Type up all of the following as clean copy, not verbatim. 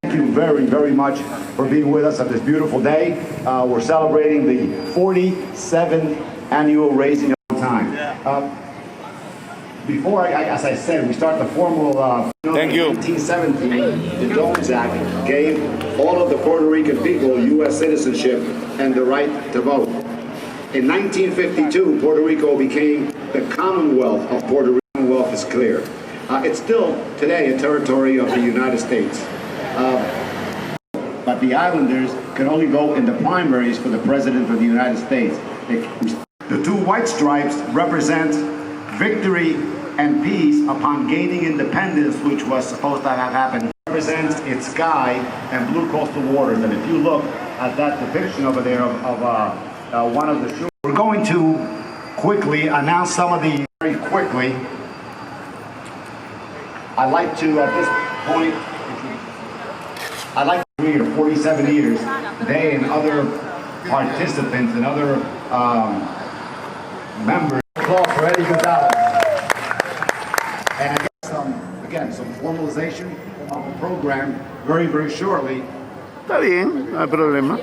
Thank you very, very much for being with us on this beautiful day. We're celebrating the 47th annual Raising of Time. Before, as I said, we start the formal. Thank you. 1917, the Jones Act gave all of the Puerto Rican people U.S. citizenship and the right to vote. In 1952, Puerto Rico became the Commonwealth of Puerto Rico. Commonwealth is clear. It's still today a territory of the United States. But the islanders can only vote in the primaries for the President of the United States. The two white stripes represent victory and peace upon gaining independence, which was supposed to have happened. It represents its sky and blue coastal waters. And if you look at that depiction over there of one of the shores, we're going to quickly announce some of the, very quickly. I'd like to, at this point, I'd like to read 47 years, they and other participants and other members. Applause for Eddie Gonzalez. And I guess some formalization of the program very, very shortly. Está bien, no hay problema.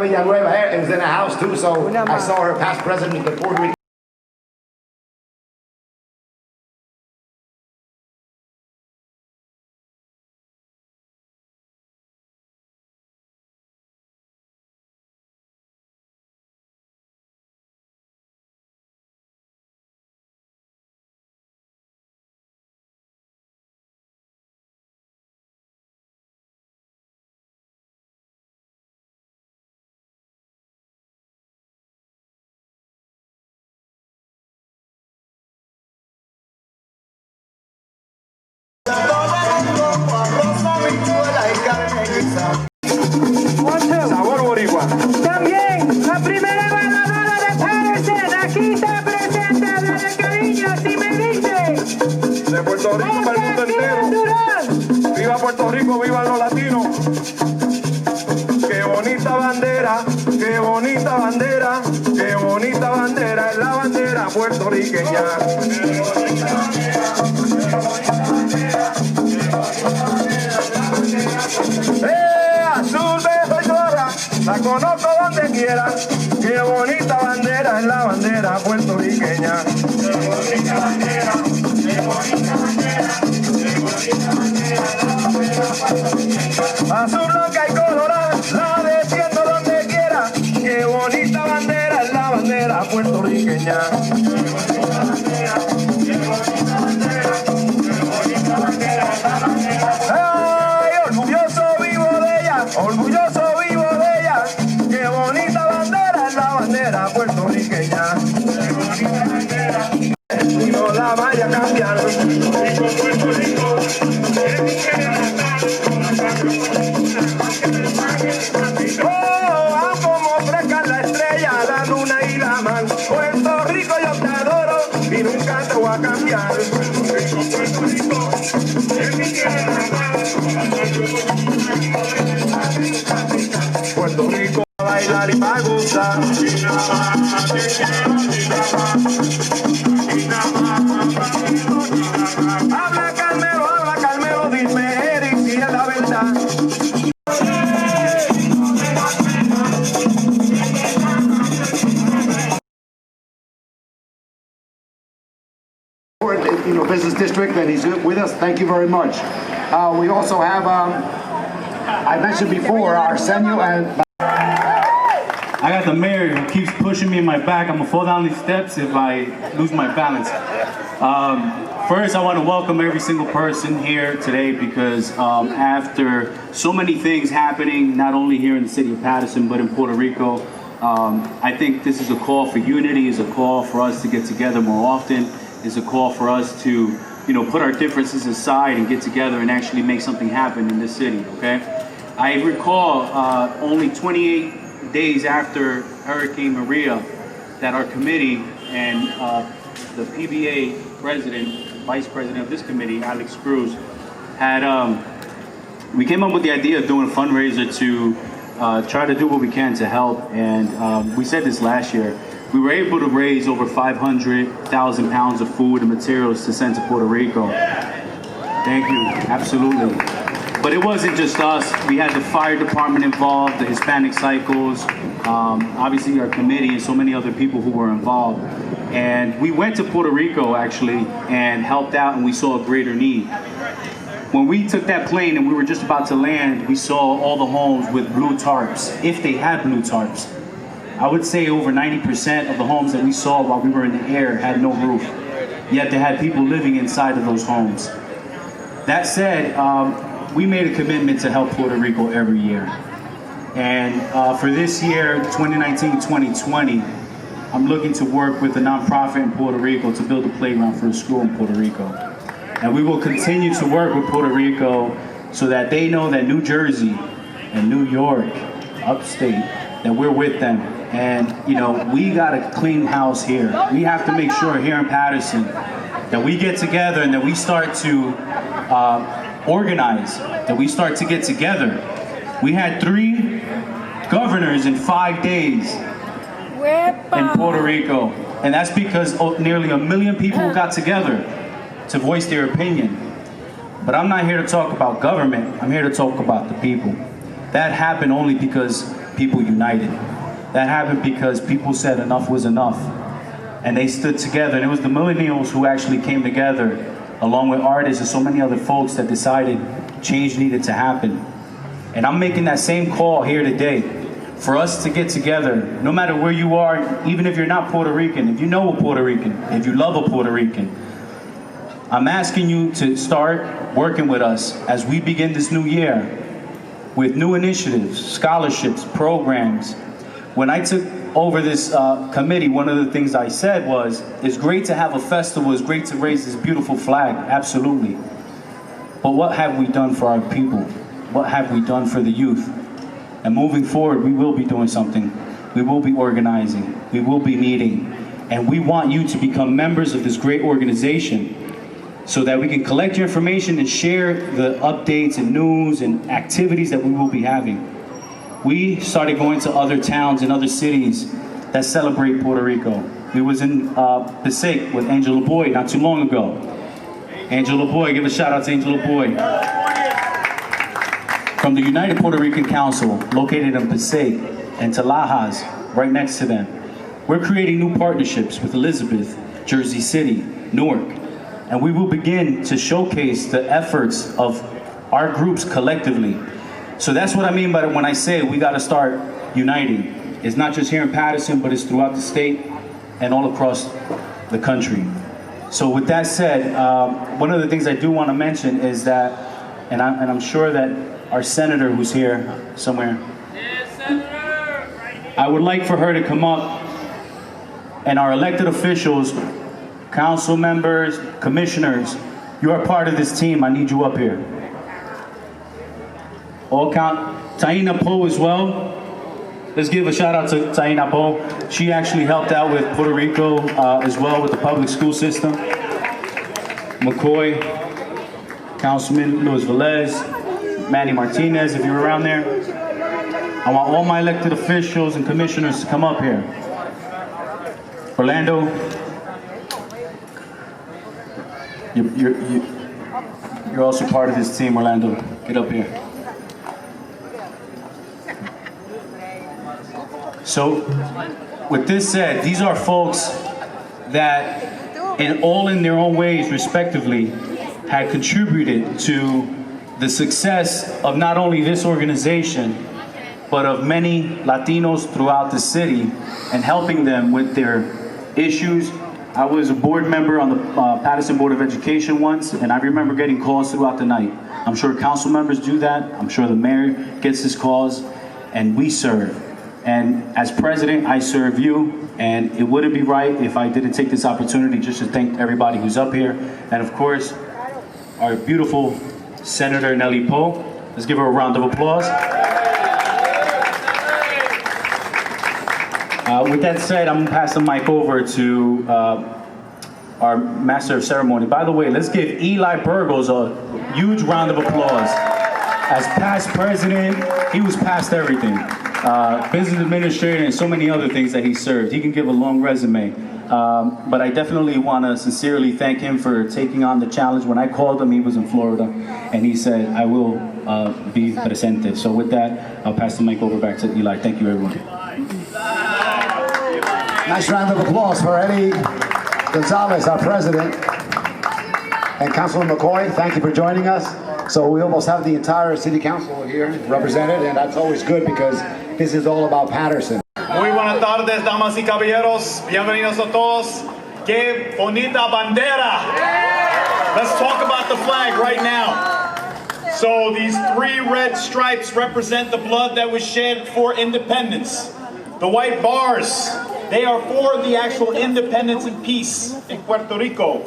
Villanueva is in the house too, so I saw her past president of Puerto Rico. Sabor boricua. También la primera evaluadora de Patterson, aquí está presente de cariño, si me dice. De Puerto Rico para el mundo entero. Viva Puerto Rico, viva los latinos. Qué bonita bandera, qué bonita bandera, qué bonita bandera es la bandera puertorriqueña. Azul, verde y dorada, la conozco donde quiera. Qué bonita bandera es la bandera puertorriqueña. Qué bonita bandera, qué bonita bandera, qué bonita bandera es la bandera puertorriqueña. Azul, blanca y colorada, la defiendo donde quiera. Qué bonita bandera es la bandera puertorriqueña. Qué bonita bandera, qué bonita bandera, qué bonita bandera es la bandera. ¡Ay, orgulloso vivo de ella! Orgulloso vivo de ella, qué bonita bandera es la bandera puertorriqueña. Qué bonita bandera, y no la vaya a cambiar. Puerto Rico, oh, como fresca la estrella, la luna y la mar. Puerto Rico yo te adoro y nunca te voy a cambiar. Puerto Rico, es mi tierra. Puerto Rico a bailar y pa' gozar. Habla Carmelo, dime Eric si es la verdad. Business district, and he's with us. Thank you very much. We also have, I mentioned before, Arsenio and. I got the mayor who keeps pushing me in my back. I'm gonna fall down these steps if I lose my balance. First, I want to welcome every single person here today because after so many things happening, not only here in the city of Patterson, but in Puerto Rico, I think this is a call for unity, is a call for us to get together more often, is a call for us to, put our differences aside and get together and actually make something happen in this city, okay? I recall only 28 days after Hurricane Maria that our committee and the PBA president, vice president of this committee, Alex Cruz, had, we came up with the idea of doing a fundraiser to try to do what we can to help. And we said this last year. We were able to raise over 500,000 pounds of food and materials to send to Puerto Rico. Thank you, absolutely. But it wasn't just us. We had the fire department involved, the Hispanic Cycles, obviously our committee and so many other people who were involved. And we went to Puerto Rico actually and helped out, and we saw a greater need. When we took that plane and we were just about to land, we saw all the homes with blue tarps, if they had blue tarps. I would say over 90% of the homes that we saw while we were in the air had no roof, yet they had people living inside of those homes. That said, we made a commitment to help Puerto Rico every year. And for this year, 2019-2020, I'm looking to work with a nonprofit in Puerto Rico to build a playground for a school in Puerto Rico. And we will continue to work with Puerto Rico so that they know that New Jersey and New York, upstate, that we're with them. And, we got a clean house here. We have to make sure here in Patterson that we get together and that we start to organize, that we start to get together. We had 3 governors in 5 days in Puerto Rico. And that's because nearly 1 million people got together to voice their opinion. But I'm not here to talk about government. I'm here to talk about the people. That happened only because people united. That happened because people said enough was enough. And they stood together. And it was the millennials who actually came together, along with artists and so many other folks that decided change needed to happen. And I'm making that same call here today for us to get together, no matter where you are, even if you're not Puerto Rican, if you know a Puerto Rican, if you love a Puerto Rican, I'm asking you to start working with us as we begin this new year with new initiatives, scholarships, programs. When I took over this committee, one of the things I said was, it's great to have a festival, it's great to raise this beautiful flag, absolutely. But what have we done for our people? What have we done for the youth? And moving forward, we will be doing something. We will be organizing, we will be meeting, and we want you to become members of this great organization so that we can collect your information and share the updates and news and activities that we will be having. We started going to other towns and other cities that celebrate Puerto Rico. We was in Passaic with Angela Boy not too long ago. Angela Boy, give a shout out to Angela Boy. From the United Puerto Rican Council, located in Passaic and Talajas, right next to them. We're creating new partnerships with Elizabeth, Jersey City, Newark, and we will begin to showcase the efforts of our groups collectively. So that's what I mean by when I say we got to start uniting. It's not just here in Patterson, but it's throughout the state and all across the country. So with that said, one of the things I do want to mention is that, and I'm sure that our senator who's here somewhere, I would like for her to come up, and our elected officials, council members, commissioners, you are part of this team. I need you up here. All count, Taina Poe as well. Let's give a shout out to Taina Poe. She actually helped out with Puerto Rico as well with the public school system. McCoy, Councilman Luis Velez, Manny Martinez, if you're around there. I want all my elected officials and commissioners to come up here. Orlando, you're also part of this team, Orlando. Get up here. So, with this said, these are folks that, in their own ways, respectively, had contributed to the success of not only this organization, but of many Latinos throughout the city, and helping them with their issues. I was a board member on the Patterson Board of Education once, and I remember getting calls throughout the night. I'm sure council members do that. I'm sure the mayor gets his calls, and we serve. And as president, I serve you, and it wouldn't be right if I didn't take this opportunity just to thank everybody who's up here. And of course, our beautiful Senator Nelly Poe. Let's give her a round of applause. With that said, I'm gonna pass the mic over to our Master of Ceremony. By the way, let's give Eli Burgos a huge round of applause. As past president, he was past everything. Business administrator and so many other things that he served. He can give a long resume. But I definitely want to sincerely thank him for taking on the challenge. When I called him, he was in Florida, and he said, I will be presente. So with that, I'll pass the mic over back to Eli. Thank you, everyone. Nice round of applause for Eddie Gonzalez, our president. And Councilman McCoy, thank you for joining us. So we almost have the entire city council here represented, and that's always good because this is all about Patterson. Muy buenas tardes, damas y caballeros. Bienvenidos a todos. Qué bonita bandera. Let's talk about the flag right now. So these 3 red stripes represent the blood that was shed for independence. The white bars, they are for the actual independence and peace in Puerto Rico.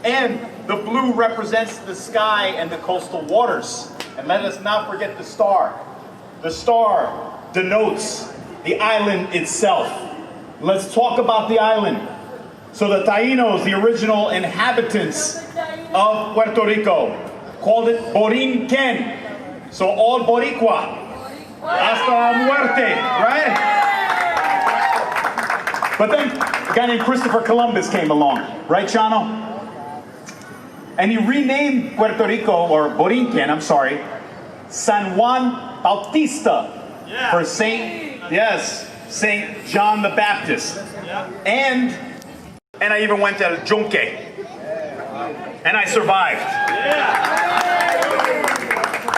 And the blue represents the sky and the coastal waters. And let us not forget the star. The star denotes the island itself. Let's talk about the island. So the Taínos, the original inhabitants of Puerto Rico, called it Borinquen. So all Boricua. Hasta la muerte, right? But then a guy named Christopher Columbus came along, right, Chano? And he renamed Puerto Rico, or Borinquen, I'm sorry, San Juan Bautista. for Saint John the Baptist. And I even went to El Yunque. And I survived.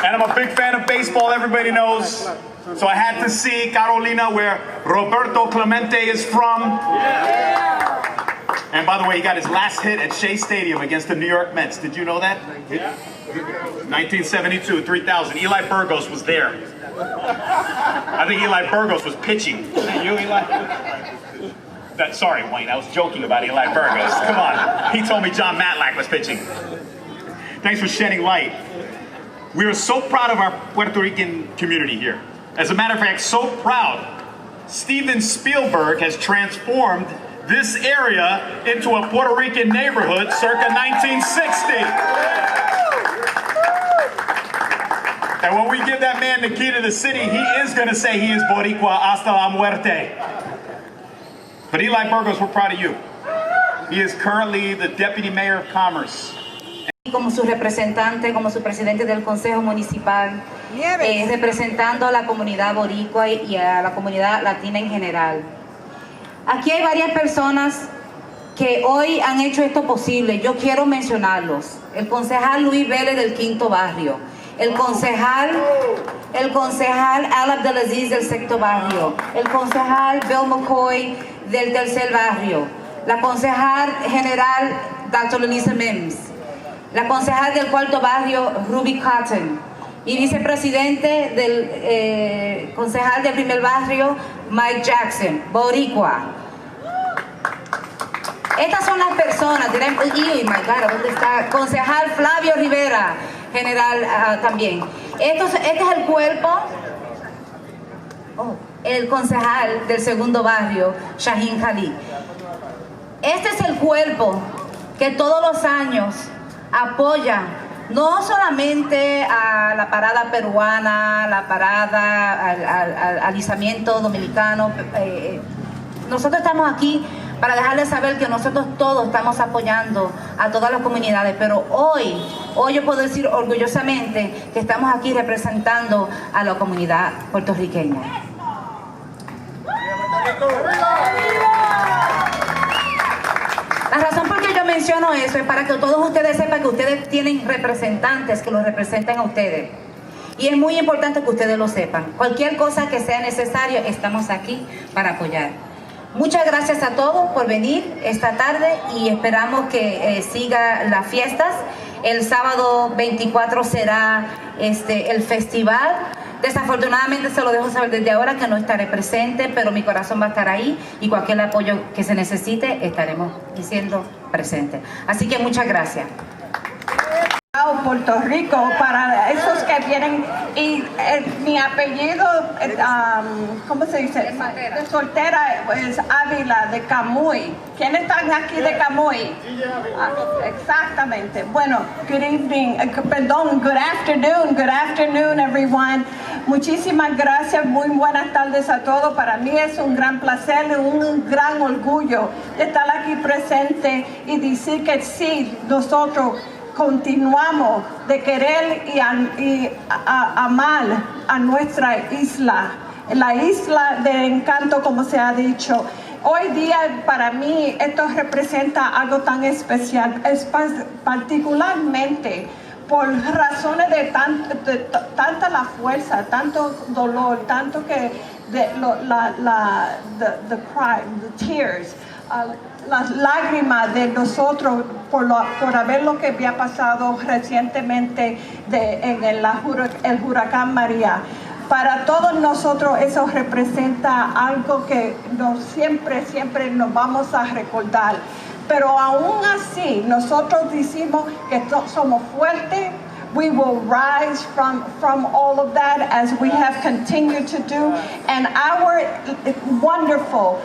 And I'm a big fan of baseball, everybody knows. So I had to see Carolina, where Roberto Clemente is from. And by the way, he got his last hit at Shea Stadium against the New York Mets. Did you know that? 1972, 3,000. Eli Burgos was there. I think Eli Burgos was pitching. You, Eli? Sorry, Wayne, I was joking about Eli Burgos. Come on. He told me John Matlack was pitching. Thanks for shedding light. We are so proud of our Puerto Rican community here. As a matter of fact, so proud, Steven Spielberg has transformed this area into a Puerto Rican neighborhood circa 1960. And when we give that man the key to the city, he is going to say he is Boricua hasta la muerte. But Eli Burgos, we're proud of you. He is currently the Deputy Mayor of Commerce. Como su representante, como su presidente del Consejo Municipal, representando a la comunidad boricua y a la comunidad latina en general. Aquí hay varias personas que hoy han hecho esto posible. Yo quiero mencionarlos. El concejal Luis Vélez del Quinto Barrio, el concejal Al Abdelaziz del Sexto Barrio, el concejal Bill McCoy del Tercer Barrio, la concejal general Dr. Lelisa Mims, la concejal del Cuarto Barrio Ruby Cotton y vicepresidente del concejal del Primer Barrio Mike Jackson, Boricua. Estas son las personas, y my God, ¿dónde está? Concejal Flavio Rivera, general también. Este es el cuerpo, el concejal del Segundo Barrio, Shahin Khalid. Este es el cuerpo que todos los años apoya no solamente a la parada peruana, la parada al alisamiento dominicano. Nosotros estamos aquí para dejarles saber que nosotros todos estamos apoyando a todas las comunidades, pero hoy yo puedo decir orgullosamente que estamos aquí representando a la comunidad puertorriqueña. La razón por qué yo menciono eso es para que todos ustedes sepan que ustedes tienen representantes que los representan a ustedes. Y es muy importante que ustedes lo sepan. Cualquier cosa que sea necesario, estamos aquí para apoyar. Muchas gracias a todos por venir esta tarde y esperamos que sigan las fiestas. El sábado 24 será el festival. Desafortunadamente se lo dejo saber desde ahora que no estaré presente, pero mi corazón va a estar ahí y cualquier apoyo que se necesite estaremos siendo presentes. Así que muchas gracias. Puerto Rico, para esos que vienen, y mi apellido, ¿cómo se dice? De soltera, es Ávila, de Camuy. ¿Quiénes están aquí de Camuy? Exactamente. Bueno, good evening, good afternoon everyone. Muchísimas gracias, muy buenas tardes a todos. Para mí es un gran placer y un gran orgullo de estar aquí presente y decir que sí, nosotros continuamos de querer y amar a nuestra isla, la isla de encanto, como se ha dicho. Hoy día para mí esto representa algo tan especial, particularmente por razones de tanta la fuerza, tanto dolor, tanto que the tears, las lágrimas de nosotros por haber lo que había pasado recientemente en el huracán María. Para todos nosotros eso representa algo que siempre nos vamos a recordar. Pero aún así, nosotros decimos que somos fuertes. We will rise from all of that as we have continued to do. And our wonderful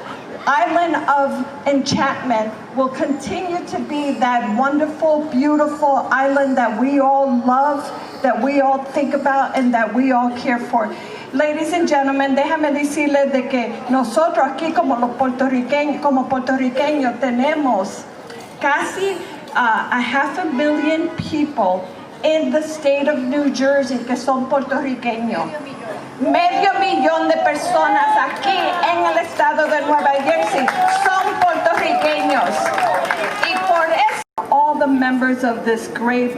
island of enchantment will continue to be that wonderful, beautiful island that we all love, that we all think about, and that we all care for. Ladies and gentlemen, déjame decirles de que nosotros aquí como puertorriqueños tenemos casi 500,000 people in the state of New Jersey que son puertorriqueños. Medio millón de personas aquí en el estado de Nueva Jersey son puertorriqueños. Y por eso, all the members of this great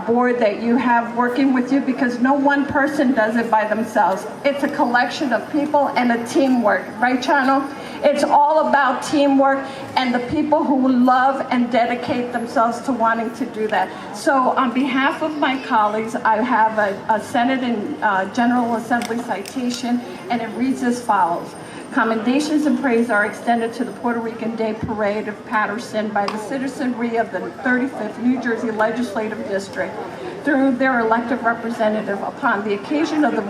board that you have working with you, because no one person does it by themselves. It's a collection of people and a teamwork, right, Chano? It's all about teamwork and the people who love and dedicate themselves to wanting to do that. So on behalf of my colleagues, I have a Senate and General Assembly citation, and it reads as follows. Commendations and praise are extended to the Puerto Rican Day Parade of Patterson by the citizenry of the 35th New Jersey Legislative District through their elected representative upon the occasion of the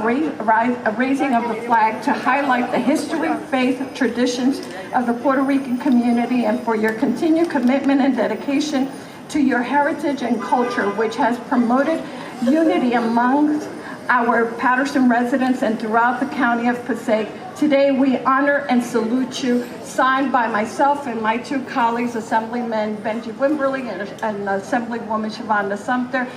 raising of the flag to highlight the history, faith, traditions of the Puerto Rican community, and for your continued commitment and dedication to your heritage and culture, which has promoted unity amongst our Patterson residents and throughout the county of Passaic. Today we honor and salute you, signed by myself and my two colleagues, Assemblyman Benji Wimberly and Assemblywoman Shavonda Sumter.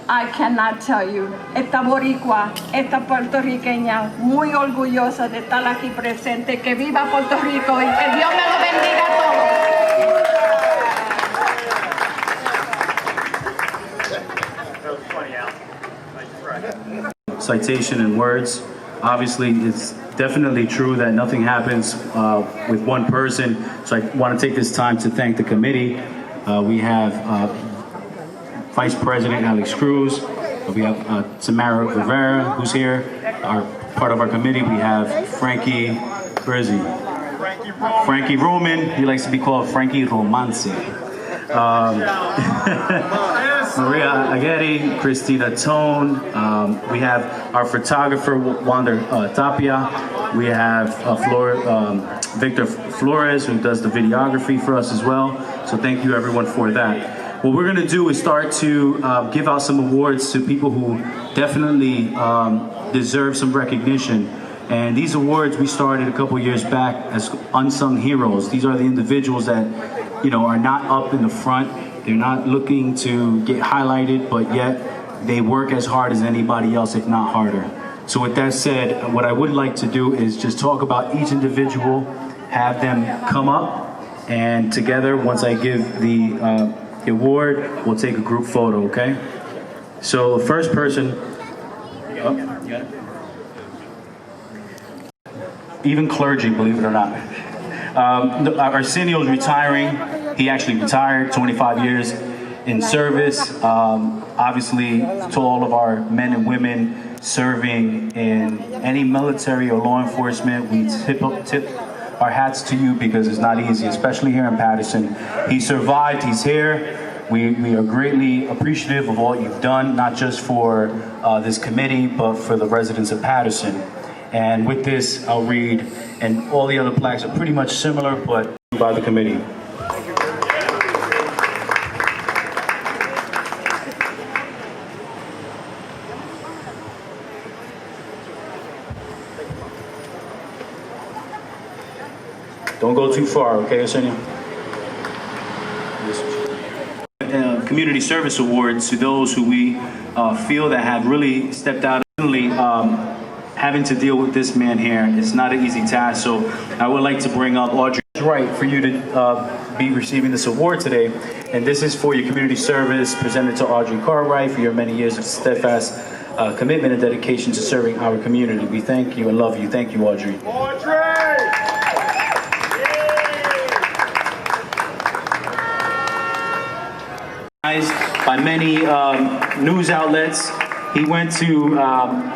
I cannot tell you, esta boricua, esta puertorriqueña, muy orgullosa de estar aquí presente, que viva Puerto Rico y que Dios me lo bendiga a todos. Citation in words. Obviously, it's definitely true that nothing happens with one person. So I want to take this time to thank the committee. We have Vice President Alex Cruz. We have Tamara Rivera, who's here, part of our committee. We have Frankie, where is he? Frankie Roman. He likes to be called Frankie Romance. Maria Aguirre, Christina Tone. We have our photographer, Wander Tapia. We have Victor Flores, who does the videography for us as well. So thank you everyone for that. What we're gonna do is start to give out some awards to people who definitely deserve some recognition. And these awards we started a couple years back as unsung heroes. These are the individuals that, you know, are not up in the front. They're not looking to get highlighted, but yet they work as hard as anybody else, if not harder. So with that said, what I would like to do is just talk about each individual, have them come up, and together, once I give the award, we'll take a group photo, okay? So the first person, even clergy, believe it or not. Arsenio's retiring. He actually retired, 25 years in service. Obviously, to all of our men and women serving in any military or law enforcement, we tip our hats to you because it's not easy, especially here in Patterson. He survived, he's here. We are greatly appreciative of all you've done, not just for this committee, but for the residents of Patterson. And with this, I'll read, and all the other plaques are pretty much similar, but by the committee. Don't go too far, okay, Arsenio? Community Service Awards to those who we feel that have really stepped out. Having to deal with this man here, it's not an easy task, so I would like to bring up Audrey. It's right for you to be receiving this award today, and this is for your community service presented to Audrey Cartwright for your many years of steadfast commitment and dedication to serving our community. We thank you and love you. Thank you, Audrey. By many news outlets. He went to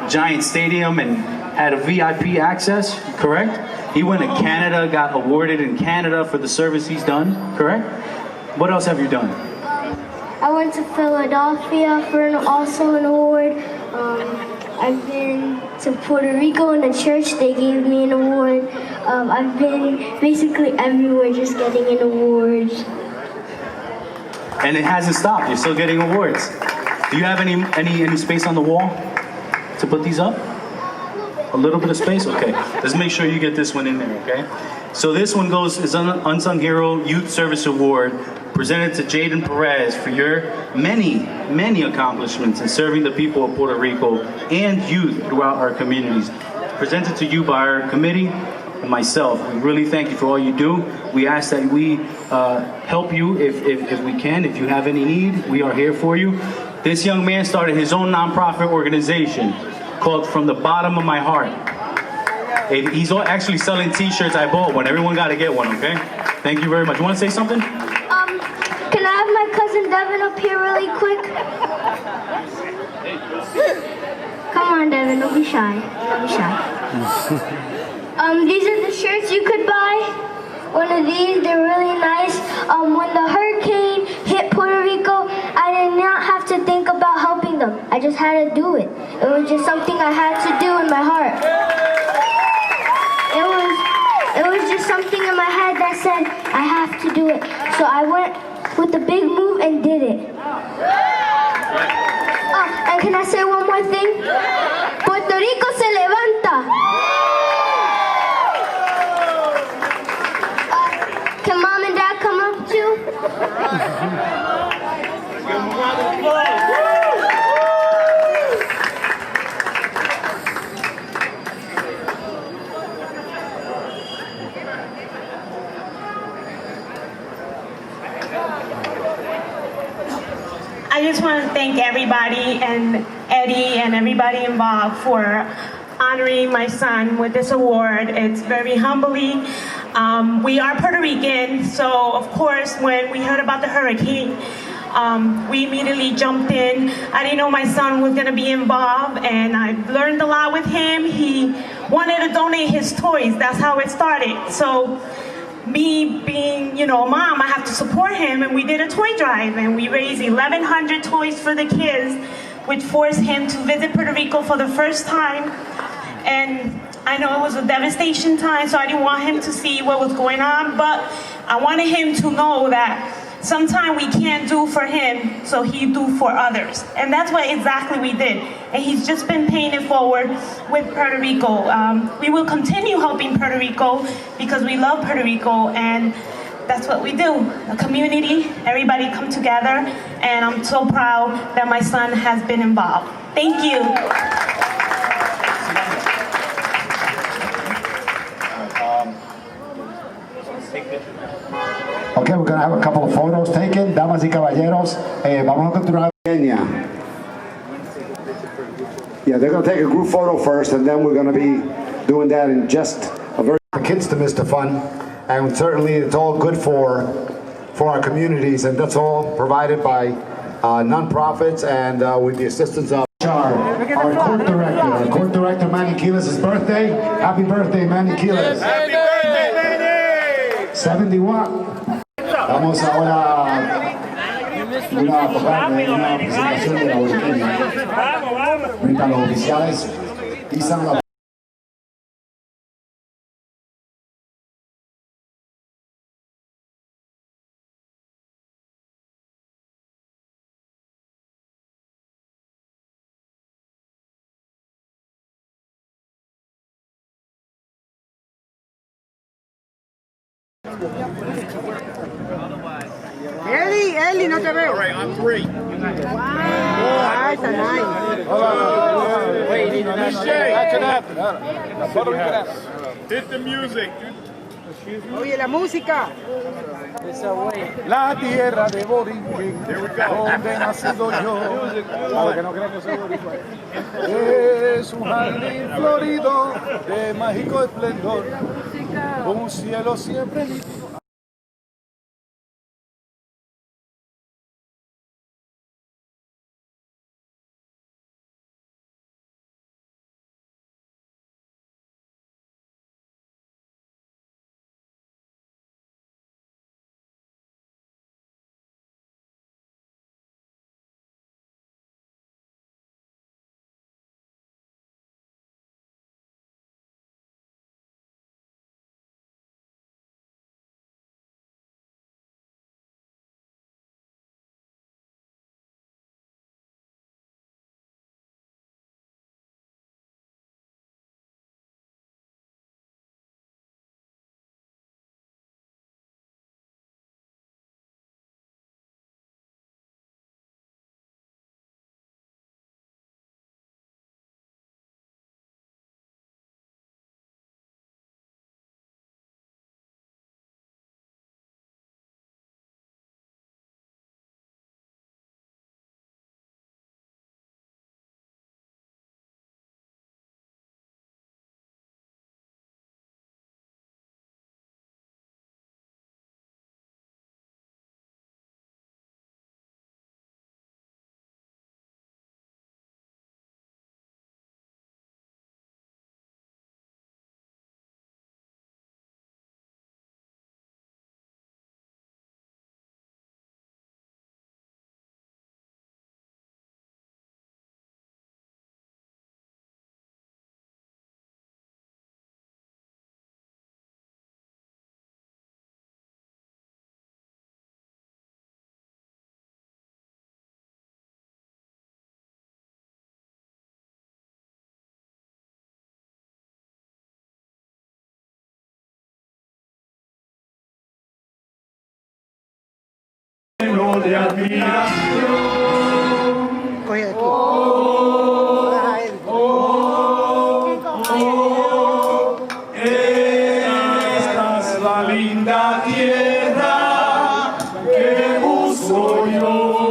Giant Stadium and had a VIP access, correct? He went to Canada, got awarded in Canada for the service he's done, correct? What else have you done? I went to Philadelphia for also an award. I've been to Puerto Rico in the church, they gave me an award. I've been basically everywhere just getting an awards. And it hasn't stopped, you're still getting awards. Do you have any space on the wall to put these up? A little bit of space? Okay. Let's make sure you get this one in there, okay? So this one is an Unsung Hero Youth Service Award presented to Jaden Perez for your many, many accomplishments in serving the people of Puerto Rico and youth throughout our communities. Presented to you by our committee and myself. We really thank you for all you do. We ask that we help you if we can. If you have any need, we are here for you. This young man started his own nonprofit organization called From the Bottom of My Heart. He's actually selling t-shirts. I bought one. Everyone got to get one, okay? Thank you very much. You want to say something? Can I have my cousin Devin up here really quick? Come on, Devin, don't be shy. Don't be shy. These are the shirts you could buy. One of these, they're really nice. When the hurricane hit Puerto Rico, I did not have to think about helping them. I just had to do it. It was just something I had to do in my heart. It was just something in my head that said, I have to do it. So I went with the big move and did it. And can I say one more thing? Puerto Rico se levanta. Can mom and dad come up too? I just want to thank everybody and Eddie and everybody involved for honoring my son with this award. It's very humbling. We are Puerto Rican, so of course when we heard about the hurricane, we immediately jumped in. I didn't know my son was going to be involved, and I've learned a lot with him. He wanted to donate his toys. That's how it started. So me being, a mom, I have to support him, and we did a toy drive, and we raised 1,100 toys for the kids, which forced him to visit Puerto Rico for the first time. And I know it was a devastation time, so I didn't want him to see what was going on, but I wanted him to know that sometimes we can't do for him, so he do for others. And that's what exactly we did. And he's just been paying it forward with Puerto Rico. We will continue helping Puerto Rico because we love Puerto Rico, and that's what we do. The community, everybody come together, and I'm so proud that my son has been involved. Thank you. Okay, we're going to have a couple of photos taken. Damas y caballeros, vamos a continuar. Kenya. Yeah, they're going to take a group photo first, and then we're going to be doing that in just a very... The kids to miss the fun, and certainly it's all good for our communities, and that's all provided by non-profits and with the assistance of our court director, Manny Quiles' birthday. Happy birthday, Manny Quiles. Happy birthday, Manny! 71. Vamos ahora a una presentación de la boletería frente a los oficiales. Izan la Eli, no te veo. All right, on three. Wow, está nice. Hit the music. Oye, la música. La tierra de Borinquen, donde he nacido yo, para que no crean que soy boricua. Es un jardín florido de mágico esplendor, un cielo siempre nítido. de admiración. Esta es la linda tierra que busco yo.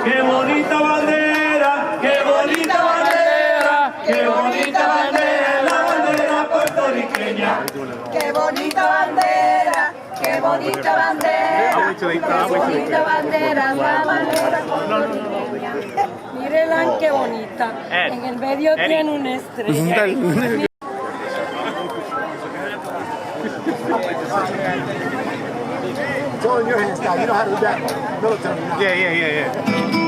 ¡Qué bonita bandera! ¡Qué bonita bandera! ¡Qué bonita bandera! La bandera puertorriqueña. ¡Qué bonita bandera! ¡Qué bonita bandera! ¡Qué bonita bandera! La bandera puertorriqueña. Mírenla qué bonita. En el medio tiene una estrella. It's all in your hands now. You know how to do that military now. Yeah.